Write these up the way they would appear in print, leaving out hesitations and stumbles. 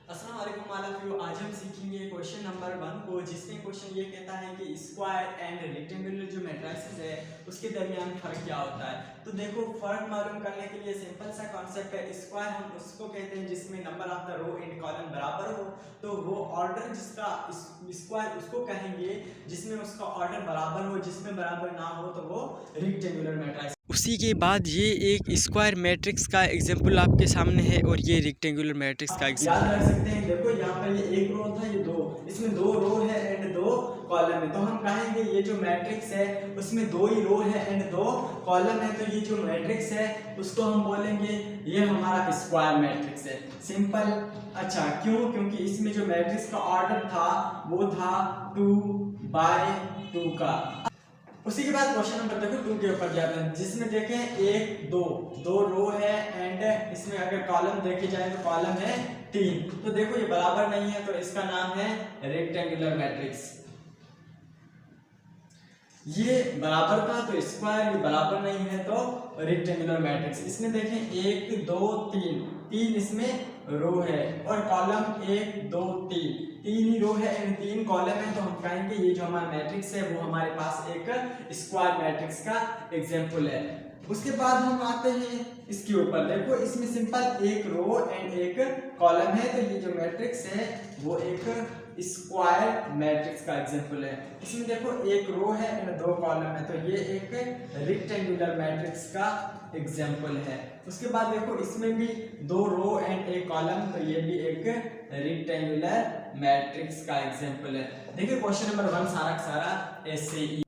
अस्सलाम वालेकुम all of you. आज हम सीखेंगे क्वेश्चन नंबर 1 को, जिसमें क्वेश्चन ये कहता है कि स्क्वायर एंड रेक्टेंगुलर जो मैट्रिसेस है उसके दरमियान फ़र्क क्या होता है। तो देखो, फ़र्क मालूम करने के लिए सिंपल सा कॉन्सेप्ट है। स्क्वायर हम उसको कहते हैं जिसमें number of the row and column बराबर हो, तो वो ऑर्डर जिसका स्क्वायर उसको कहेंगे जिसमें उसका ऑर्डर बराबर हो। जिसमें बराबर ना हो तो वो रेक्टेंगुलर मैट्रिक्स। उसी के बाद ये एक स्क्वायर मैट्रिक्स का एग्जांपल आपके सामने है और ये रेक्टेंगुलर मैट्रिक्स का एग्जांपल याद रख सकते हैं। देखो यहाँ पर ये एक रो था, ये दो, इसमें दो रो है एंड दो कॉलम है। तो हम कहेंगे ये जो मैट्रिक्स है उसमें दो ही रो है एंड दो कॉलम है। तो ये जो मैट्रिक्स है उसको हम बोलेंगे ये हमारा स्क्वायर मैट्रिक्स है। सिंपल। अच्छा, क्यों? क्योंकि इसमें जो मैट्रिक्स का ऑर्डर था वो था 2/2 का। उसी के बाद क्वेश्चन नंबर देखो 2 के ऊपर जाते हैं, जिसमें देखें एक दो रो है एंड इसमें अगर कॉलम देखे जाए तो कॉलम है 3। तो देखो ये बराबर नहीं है, तो इसका नाम है रेक्टेंगुलर मैट्रिक्स। ये बराबर था तो स्क्वायर, ये बराबर नहीं है तो रेक्टेंगुलर मैट्रिक्स। इसमें देखें 1 2 3 इसमें रो है और कॉलम 1 2 3 ही रो है एंड 3 कॉलम है। तो हम कहेंगे ये जो हमारा मैट्रिक्स है वो हमारे पास एक स्क्वायर मैट्रिक्स का एग्जांपल है। उसके बाद हम आते हैं इसके ऊपर। देखो इसमें सिंपल एक रो एंड एक कॉलम है, तो ये जो मैट्रिक्स है वो एक स्क्वायर मैट्रिक्स का एग्जांपल है। इसमें देखो एक रो है एंड दो कॉलम है, तो ये एक रेक्टेंगुलर मैट्रिक्स का एग्जांपल है। उसके बाद देखो इसमें भी दो रो एंड एक कॉलम, तो ये भी एक रेक्टेंगुलर मैट्रिक्स का एग्जांपल है। देखिए क्वेश्चन नंबर 1 सारा का सारा ऐसे ही।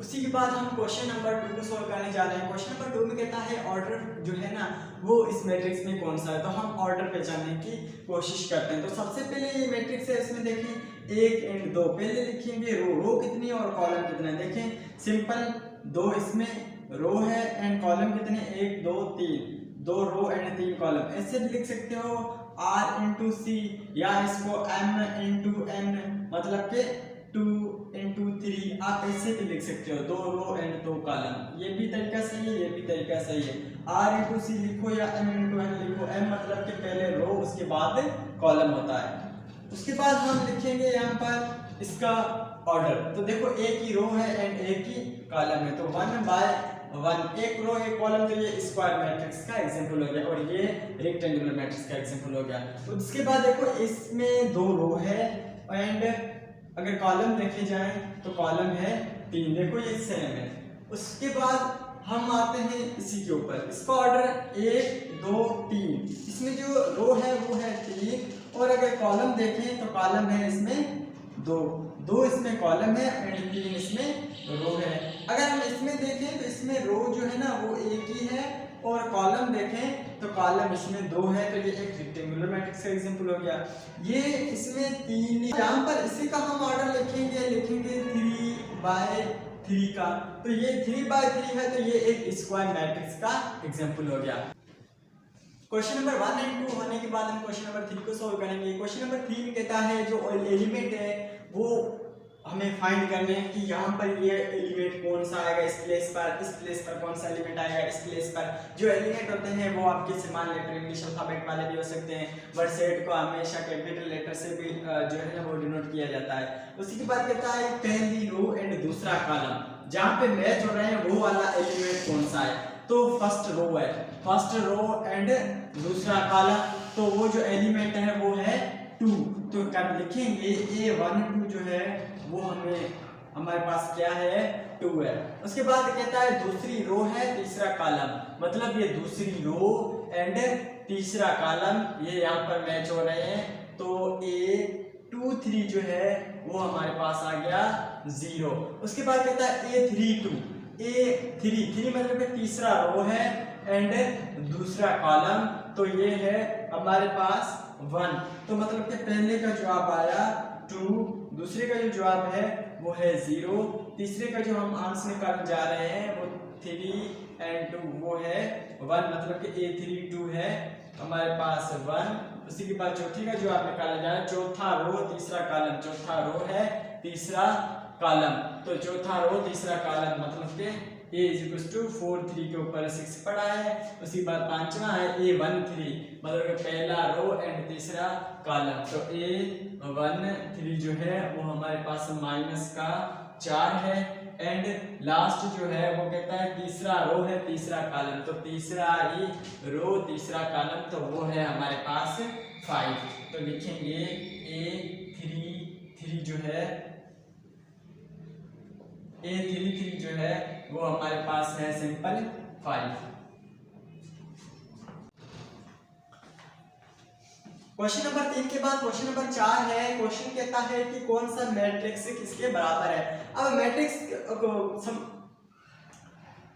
उसी के बाद हम क्वेश्चन नंबर 2 को सॉल्व करने जा रहे हैं। क्वेश्चन नंबर 2 में कहता है ऑर्डर जो है ना वो इस मैट्रिक्स में कौन सा है। तो हम ऑर्डर पहचानने की कोशिश करते हैं। तो सबसे पहले ये मैट्रिक्स है, इसमें देखिए 1 एंड 2। पहले लिखेंगे रो कितनी है और कॉलम कितना है। देखें सिंपल, दो इसमें रो है एंड कॉलम कितने 1 2 3, दो रो एंड 3 कॉलम। ऐसे भी लिख सकते हो R इंटू सी, या इसको M इंटू N, मतलब के 2 इंटू 3 आप ऐसे भी लिख सकते हो, दो रो एंड दो कॉलम। ये भी तरीका सही है, ये भी तरीका सही है। R इंटू सी लिखो या M इंटू N लिखो। M मतलब कि पहले रो उसके बाद कॉलम होता है। उसके बाद हम लिखेंगे यहाँ पर इसका ऑर्डर। तो देखो एक ही रो है एंड एक ही कॉलम है, तो 1/1, एक रो एक कॉलम। तो ये स्क्वायर मैट्रिक्स का एग्जांपल हो गया और ये रेक्टेंगुलर मैट्रिक्स का एग्जांपल हो गया। तो उसके बाद देखो इसमें दो रो है एंड अगर कॉलम देखे जाए तो कॉलम है 3। देखो ये सेम है। उसके बाद हम आते हैं इसी के ऊपर। इसका ऑर्डर 1 2 3, इसमें जो रो है वो है 3 और अगर कॉलम देखें तो कॉलम है इसमें दो इसमें कॉलम है एंड 3 इसमें रो है। अगर हम इसमें देखें तो इसमें रो जो है ना वो एक ही है और कॉलम देखें तो कॉलम इसमें 2 है। तो ये एक रेक्टेंगुलर मैट्रिक्स का एग्जांपल हो गया। ये इसमें 3, यहाँ पर इसी का हम ऑर्डर लिखेंगे 3/3 का। तो ये 3/3 है, तो ये एक स्क्वायर मैट्रिक्स का एग्जांपल हो गया। क्वेश्चन नंबर 1 एंड 2 होने के बाद हम क्वेश्चन नंबर 3 को सॉल्व करेंगे। क्वेश्चन नंबर 3 में कहता है जो एलिमेंट है वो हमें फाइंड करने हैं कि यहाँ पर ये एलिमेंट कौन सा आएगा इस प्लेस पर कौन सा एलिमेंट आएगा इस प्लेस पर। जो एलिमेंट होते हैं वो आपके समान लेटर इंग्लिश अल्फाबेट वाले भी हो सकते हैं, बट सेट को हमेशा कैपिटल लेटर से भी जो है ना वो डिनोट किया जाता है। उसी के बाद कहता है पहली रो एंड दूसरा कॉलम जहाँ पे मैच हो रहे हैं वो वाला एलिमेंट कौन सा है। तो फर्स्ट रो है, फर्स्ट रो एंड दूसरा कॉलम, तो वो जो एलिमेंट है वो है 2। तो कब लिखेंगे A1 2 जो है वो हमारे पास क्या है 2 है। उसके बाद कहता है दूसरी रो है तीसरा कॉलम, मतलब ये दूसरी रो एंड तीसरा कॉलम ये यहाँ पर मैच हो रहे हैं। तो A2 3 जो है वो हमारे पास आ गया 0। उसके बाद कहता है A3 2, A3 मतलब कि तीसरा रो है एंड दूसरा कॉलम, तो ये है हमारे पास 1। तो मतलब कि पहले का जवाब आया 2, दूसरे का जो जवाब है वो है 0, तीसरे का जो हम आंसर निकालने जा रहे हैं वो 3 एंड 2 वो है 1, मतलब कि A3 2 है हमारे पास 1। उसी के बाद चौथी का जवाब निकाला जाए, चौथा रो तीसरा कॉलम, चौथा रो है तीसरा कॉलम, तो चौथा रो तीसरा कॉलम मतलब के ए इज इक्वल टू 4 3 के ऊपर 6 पड़ा है। उसी बाद पांचवा है A1 3, मतलब पहला रो एंड तीसरा कॉलम। तो A1 3 जो है वो हमारे पास माइनस का 4 है एंड लास्ट जो है वो कहता है तीसरा रो है तीसरा कॉलम, तो तीसरा ही रो तीसरा कॉलम, तो वो है हमारे पास 5। तो लिखेंगे A3 जो है A33 जो है वो हमारे पास है सिंपल 5। क्वेश्चन नंबर 3 के बाद क्वेश्चन नंबर 4 है। क्वेश्चन कहता है कि कौन सा मैट्रिक्स किसके बराबर है। अब मैट्रिक्स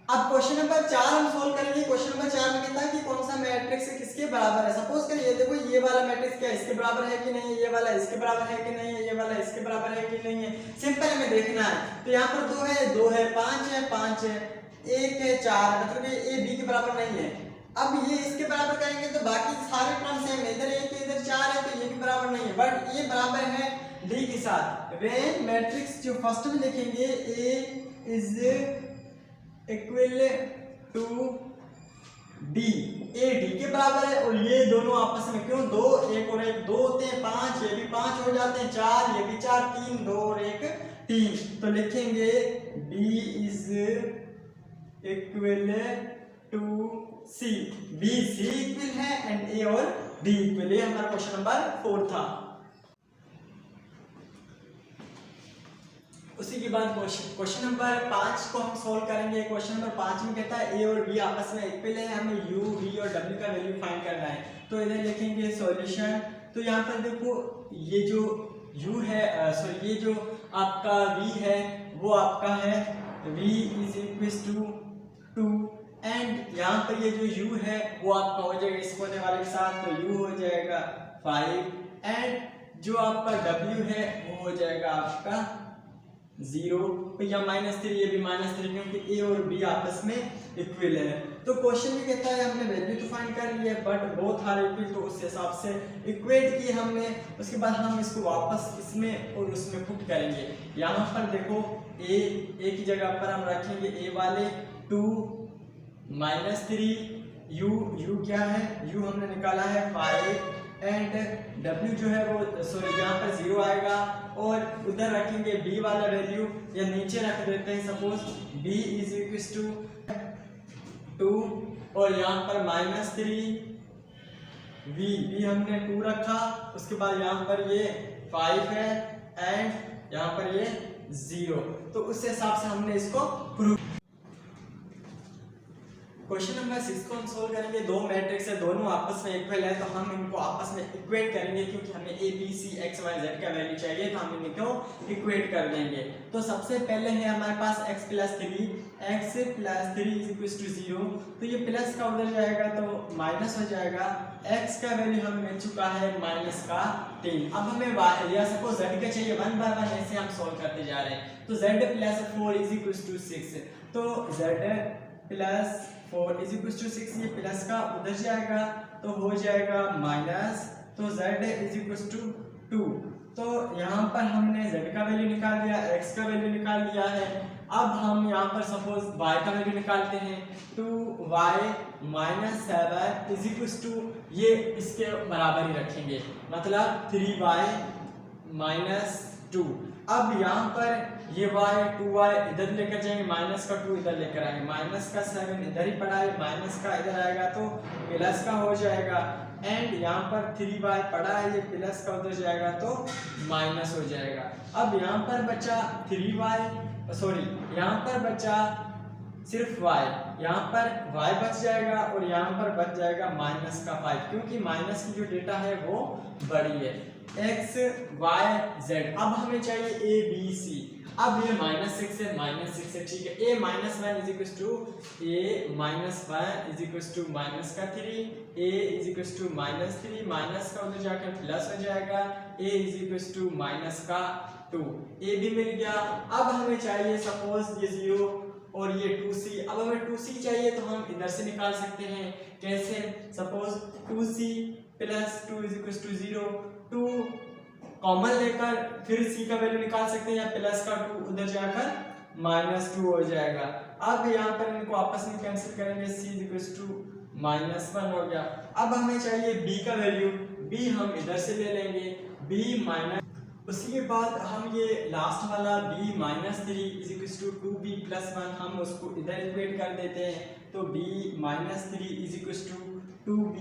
अब क्वेश्चन नंबर 4 हम सोल्व करेंगे। क्वेश्चन नंबर 4 में कहता है कि कौन सा मैट्रिक्स किसके बराबर है। सपोज करिए देखो ये वाला मैट्रिक्स क्या इसके बराबर है कि नहीं, ये वाला इसके बराबर है कि नहीं है, ये वाला इसके बराबर है कि नहीं है। सिंपल हमें देखना है। तो यहाँ पर 2 है 2 है, 5 है 5 है, 1 है 4, मतलब ये बी के बराबर नहीं है। अब ये इसके बराबर करेंगे तो बाकी सारे टर्म सेम है, इधर 1 है इधर 4 है, तो ये भी बराबर नहीं है, बट ये बराबर है डी के साथ। व्हेन मैट्रिक्स जो फर्स्ट में लिखेंगे A is equal to D, A D के बराबर है और ये दोनों आपस में क्यों 2 1 और 1 2 होते हैं, 5 ये भी 5 हो जाते हैं, 4 ये भी 4, 3 2 और 1 3। तो लिखेंगे B is equal to C, B C equal है एंड ए और डी इक्वल। ये हमारा क्वेश्चन नंबर 4 था। उसी के बाद क्वेश्चन नंबर 5 को हम सॉल्व करेंगे। क्वेश्चन नंबर 5 में कहता है ए और बी आपस में इक्वल है, हमें यू वी और डब्ल्यू का वैल्यू फाइंड करना है। तो इधर लिखेंगे सॉल्यूशन। तो यहाँ पर देखो ये जो u है सॉरी ये जो आपका v है वो आपका है v is equal to 2 and यहाँ पर ये जो u है वो आपका हो जाएगा इस कोने वाले के साथ, तो u हो जाएगा 5 एंड जो आपका w है वो हो जाएगा आपका 0, तो या -3, ये भी -3 क्योंकि a और b आपस में इक्वल है। तो क्वेश्चन भी कहता है हमने वैल्यू तो फाइंड कर ली है बट बोथ आर इक्वल, तो उस हिसाब से इक्वेट की हमने। उसके बाद हम इसको वापस इसमें और उसमें पुट करेंगे। यहाँ पर देखो a की जगह पर हम रखेंगे a वाले 2 -3 u क्या है, u हमने निकाला है 5 एंड w जो है वो सॉरी यहाँ पर 0 आएगा और उधर रखेंगे b वाला वैल्यू या नीचे रख देते हैं। Suppose b is equal to 2 और यहाँ पर -3 v हमने 2 रखा। उसके बाद यहाँ पर ये 5 है एंड यहाँ पर ये 0, तो उस हिसाब से हमने इसको प्रूव। क्वेश्चन नंबर 6 को हम सोल्व करेंगे। दो मैट्रिक्स है, दोनों आपस में इक्वल है, तो हम इनको आपस में इक्वेट करेंगे क्योंकि हमें a b c x y z का वैल्यू चाहिए, तो हम इनको इक्वेट कर देंगे। तो सबसे पहले है हमारे पास x + 3 इज इक्वल टू 0, तो ये प्लस का उधर जाएगा तो माइनस हो जाएगा। x का वैल्यू हमें मिल चुका है -3। अब हमें या सपोज z का चाहिए 1 बाय 1, ऐसे हम सोल्व करते जा रहे हैं। तो z + 4 इज इक्वल टू 6, तो z + 4 इज इक्वल टू 6, ये प्लस का उधर जाएगा तो हो जाएगा माइनस, तो z इज इक्वल टू 2। तो यहाँ पर हमने z का वैल्यू निकाल दिया, x का वैल्यू निकाल दिया है। अब हम यहाँ पर सपोज y का वैल्यू निकालते हैं। 2y - 7 इज इक्वल टू, ये इसके बराबर ही रखेंगे, मतलब 3y - 2। अब यहाँ पर ये y 2y इधर लेकर जाएंगे, माइनस का 2 इधर लेकर आएंगे, माइनस का 7 इधर ही पड़ा है, माइनस का इधर आएगा तो प्लस का हो जाएगा एंड यहाँ पर 3y पड़ा है, ये प्लस का उधर जाएगा तो माइनस हो जाएगा। अब यहाँ पर बचा 3y सॉरी यहाँ पर बचा सिर्फ y, यहाँ पर y बच जाएगा और यहाँ पर बच जाएगा -5 क्योंकि माइनस की जो डेटा है वो बड़ी है। x y z, अब हमें चाहिए a b c। अब ये -6 है, ठीक है। a - 1 is equal to -3, a is equal to -3, minus का उधर जाकर प्लस हो जाएगा, a is equal to -2, a भी मिल गया। अब हमें चाहिए सपोज ये 0 और ये 2c। अब हमें 2c चाहिए तो हम इधर से निकाल सकते हैं, कैसे, suppose 2c + 2 is equal to 0, 2 common लेकर फिर c का वैल्यू निकाल सकते हैं या प्लस का 2 उधर जाकर -2 हो जाएगा। अब यहाँ पर इनको आपस में कैंसिल करेंगे, c इक्वल्स टू -1 हो गया। अब हमें चाहिए b का वैल्यू, b हम इधर से ले लेंगे, b माइनस, उसके बाद हम ये लास्ट वाला b -3 is equals to 2b + 1 हम उसको इधर इक्वेट कर देते हैं, तो b -3 is equals to 2b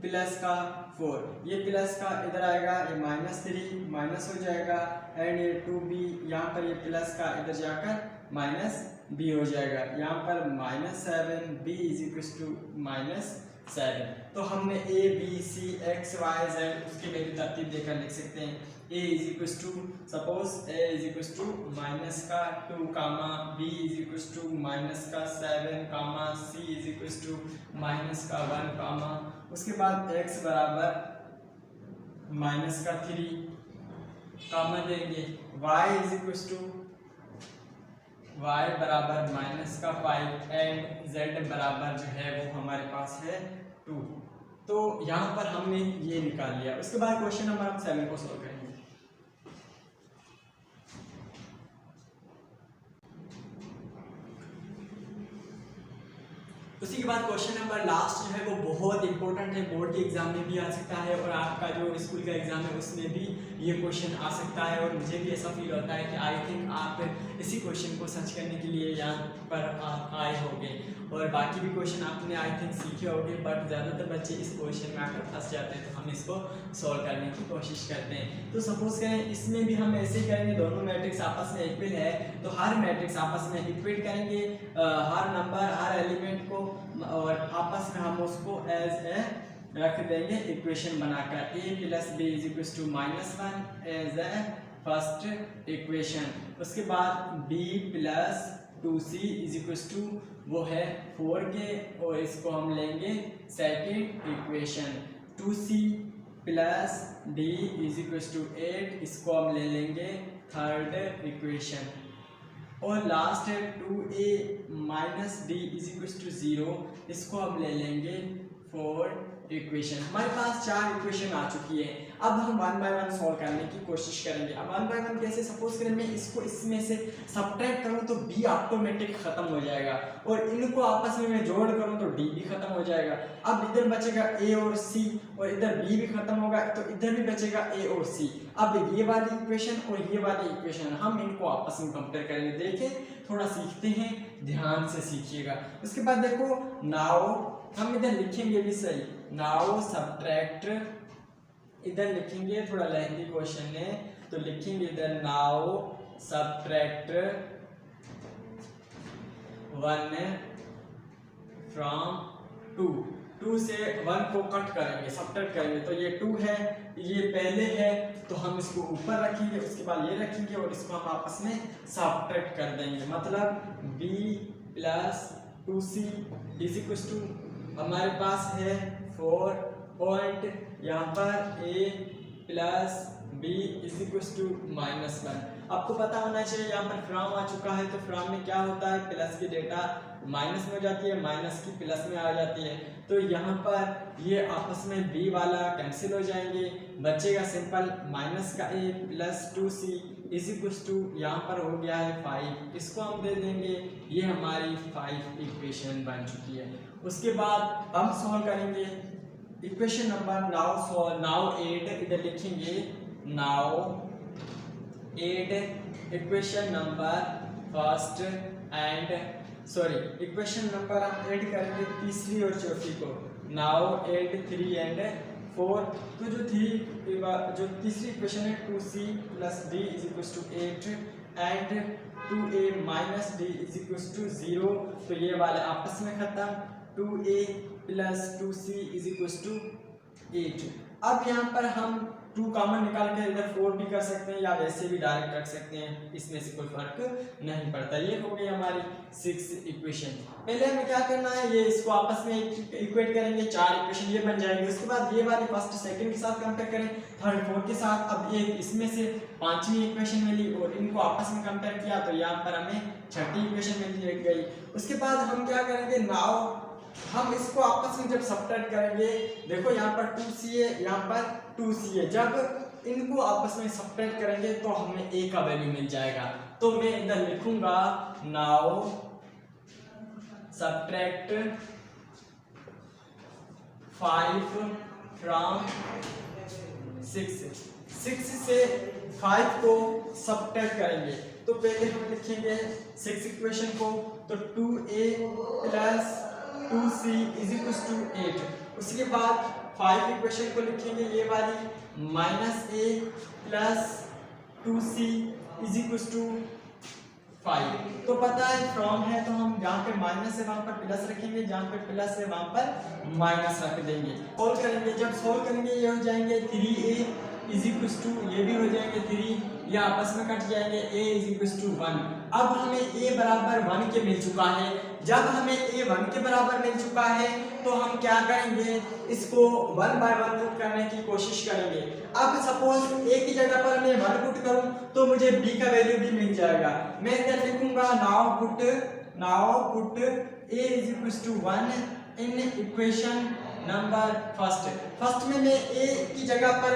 plus का 4, ये प्लस का इधर आएगा, ये -3 माइनस हो जाएगा एंड ये 2b यहाँ पर ये प्लस का इधर जाकर -b हो जाएगा, यहाँ पर -7b इज इक्वल्स टू -7। तो हमने a b c x y z उसकी वैल्यू तरतीब देकर लिख सकते हैं। a is equals to suppose a is equals to -2 comma b is equals to -7 comma c is equals to -1 comma, उसके बाद x बराबर -3 कामा देंगे, y is equals to y बराबर -5 एंड z बराबर जो है वो हमारे पास है 2। तो यहाँ पर हमने ये निकाल लिया। उसके बाद क्वेश्चन नंबर हम 7 को सॉल्व करेंगे। उसी के बाद क्वेश्चन नंबर लास्ट जो है वो बहुत इंपॉर्टेंट है, बोर्ड के एग्जाम में भी आ सकता है और आपका जो स्कूल का एग्जाम है उसमें भी ये क्वेश्चन आ सकता है। और मुझे भी ऐसा फील होता है कि आई थिंक आप इसी क्वेश्चन को सर्च करने के लिए यहाँ पर आए होंगे और बाकी भी क्वेश्चन आपने आई थिंक सीखे होंगे, बट ज़्यादातर बच्चे इस क्वेश्चन में आकर फंस जाते हैं, तो हम इसको सॉल्व करने की कोशिश करते हैं। तो सपोज करें इसमें भी हम ऐसे ही करेंगे, दोनों मैट्रिक्स आपस में इक्वल है तो हर मैट्रिक्स आपस में इक्वेट करेंगे, हर नंबर हर एलिमेंट को, और आपस में हम उसको एज ए रख देंगे इक्वेशन बनाकर, a + b = -1 as a first equation. उसके बाद b + 2c = वो है 4 के, और इसको हम लेंगे सेकंड इक्वेशन। 2c + d = 8, इसको हम ले लेंगे थर्ड इक्वेशन। और लास्ट है 2a - d = 0, इसको हम ले लेंगे फोर्थ इक्वेशन। हमारे पास 4 इक्वेशन आ चुकी है। अब हम 1 बाय 1 सॉल्व करने की कोशिश करेंगे। अब 1 बाय 1 कैसे, सपोज करें मैं इसको इसमें से सब्ट्रैक्ट करूं तो b ऑटोमेटिक खत्म हो जाएगा, और इनको आपस में मैं जोड़ करूं तो d भी खत्म हो जाएगा। अब इधर बचेगा a और c, और इधर b भी खत्म होगा तो इधर भी बचेगा a और c। अब ये वाली इक्वेशन और ये वाली इक्वेशन हम इनको आपस में कंपेयर करेंगे। देखें, थोड़ा सीखते हैं, ध्यान से सीखिएगा। उसके बाद देखो, नाउ हम इधर लिखेंगे भी सही, नाउ सब्ट्रैक्ट, इधर लिखेंगे, थोड़ा लेंथी क्वेश्चन है तो लिखेंगे इधर नाउ सब्ट्रैक्ट 1 फ्रॉम 2, 2 से 1 को कट करेंगे, सब्ट्रैक्ट करेंगे, तो ये 2 है, ये पहले है तो हम इसको ऊपर रखेंगे, उसके बाद ये रखेंगे और इसको हम आपस में सब्ट्रैक्ट कर देंगे। मतलब b + 2c = हमारे पास है 4 पॉइंट, यहाँ पर a + b = -1। आपको पता होना चाहिए यहाँ पर फ्रॉम आ चुका है, तो फ्रॉम में क्या होता है, प्लस की डेटा माइनस में हो जाती है, माइनस की प्लस में आ जाती है, तो यहाँ पर ये आपस में b वाला कैंसिल हो जाएंगे, बचेगा सिंपल माइनस का a + 2c = यहाँ पर हो गया है 5, इसको हम दे देंगे, ये हमारी 5 इक्वेशन बन चुकी है। उसके बाद हम सॉल्व करेंगे इक्वेशन नंबर नाउ 8, इधर लिखेंगे now 8 equation number first and equation number हम ऐड करेंगे तीसरी और चौथी को। नाउ 8 3 एंड 4, तो जो तीसरी इक्वेशन है 2c + d = 8 and 2a - d = 0, तो ये वाले आपस में खत्म, 2a + 2c = 8। अब यहाँ पर हम 2 कॉमन निकाल के इधर 4 भी कर सकते हैं या वैसे भी डायरेक्ट रख सकते हैं, इसमें से कोई फर्क नहीं पड़ता। ये हो गई हमारी 6 इक्वेशन। पहले हमें क्या करना है, ये इसको आपस में इक्वेट करेंगे, 4 इक्वेशन ये बन जाएंगे। उसके बाद ये वाली फर्स्ट सेकंड के साथ कंपेयर करें, थर्ड फोर्थ के साथ। अब ये इसमें से 5वीं इक्वेशन मिली और इनको आपस में कंपेयर किया तो यहाँ पर हमें 6ठी इक्वेशन मिल गई। उसके बाद हम क्या करेंगे, नाउ हम इसको आपस में जब सब्ट्रैक्ट करेंगे, देखो यहाँ पर 2c है, यहाँ पर 2c है, जब इनको आपस में सब्ट्रैक्ट करेंगे तो हमें a का वैल्यू मिल जाएगा। तो मैं इधर लिखूंगा नाउ सब्ट्रैक्ट 5 फ्रॉम 6, 6 से 5 को सब्ट्रैक्ट करेंगे। तो पहले हम लिखेंगे 6 इक्वेशन को, तो 2a plus 2c is equal to 8। उसके बाद 5 इक्वेशन को लिखेंगे ये वाली, minus a plus 2c is equal to 5। तो पता है फ्रॉम है तो हम जहाँ पे माइनस है वहाँ पर प्लस रखेंगे, जहाँ पे प्लस है वहाँ पर माइनस रख देंगे। सोल्व करेंगे, जब सोल्व करेंगे ये हो जाएंगे 3a इज इक्वल टू, ये भी हो जाएंगे 3, ये आपस में कट जाएंगे, a इज इक्वल टू 1। अब हमें a बराबर 1 के मिल चुका है। जब हमें a 1 के बराबर मिल चुका है तो हम क्या करेंगे, इसको 1 बाय 1 पुट करने की कोशिश करेंगे। अब सपोज a की जगह पर मैं 1 पुट करूं तो मुझे b का वैल्यू भी मिल जाएगा। मैं क्या लिखूंगा, now put a is equal to 1 in equation number first में मैं a की जगह पर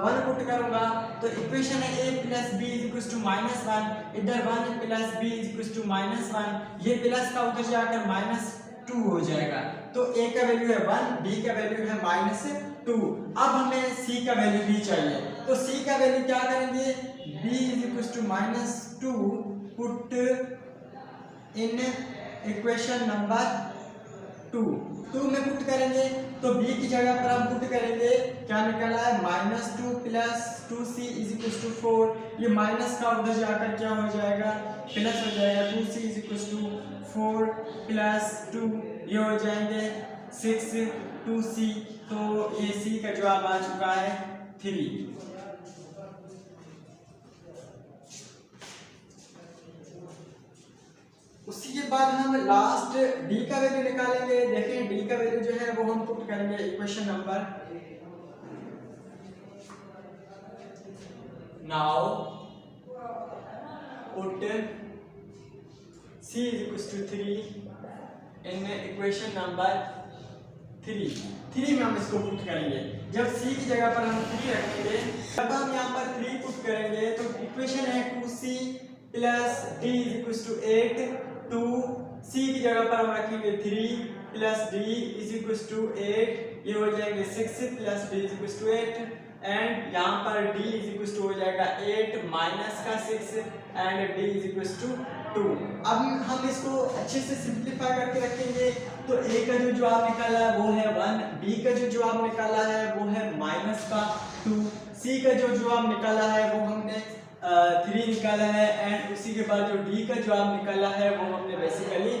1 पुट करूंगा तो इक्वेशन है a plus B is equal to -1, इधर 1 plus B is equal to -1, ये प्लस का उधर जाकर -2 हो जाएगा। तो a का वैल्यू है 1, b का वैल्यू है -2। अब हमें c का वैल्यू भी चाहिए, तो c का वैल्यू क्या करेंगे, b is equal to -2 put in equation number 2 में पुट करेंगे तो b की जगह पर हम पुट करेंगे, क्या निकला है, -2 plus 2c is equal to 4। ये माइनस का उधर जाकर क्या हो जाएगा, प्लस हो जाएगा, 2c is equal to 4 plus 2, ये हो जाएंगे 6 2c। तो ये c का जवाब आ चुका है 3। उसी के बाद हम लास्ट d का वैल्यू निकालेंगे। देखिए d का वैल्यू जो है वो हम पुट करेंगे equation number, now put c is equal to 3 in equation number 3 में हम इसको पुट करेंगे। जब c की जगह पर हम 3 रखेंगे, जब हम यहाँ पर 3 पुट करेंगे तो इक्वेशन है 2c plus d is equal to 8। 2c की जगह पर हम रखेंगे 3 plus d is equal to 8, ये हो जाएंगे 6 plus d is equal to 8, and यहाँ पर d इज इक्वल टू हो जाएगा 8 माइनस का 6 and d is equal to 2। अब हम इसको अच्छे से सिंपलीफाई करके रखेंगे तो a का जो जवाब निकाला है वो है 1, b का जो जवाब निकाला है वो है माइनस का 2, c का जो जवाब निकाला है वो हमने 3 निकाला है, एंड उसी के बाद जो d का जवाब निकाला है वो हमने बेसिकली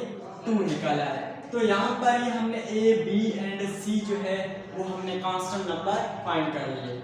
2 निकाला है। तो यहाँ पर ही हमने a b एंड c जो है वो हमने कांस्टेंट नंबर फाइंड कर लिए।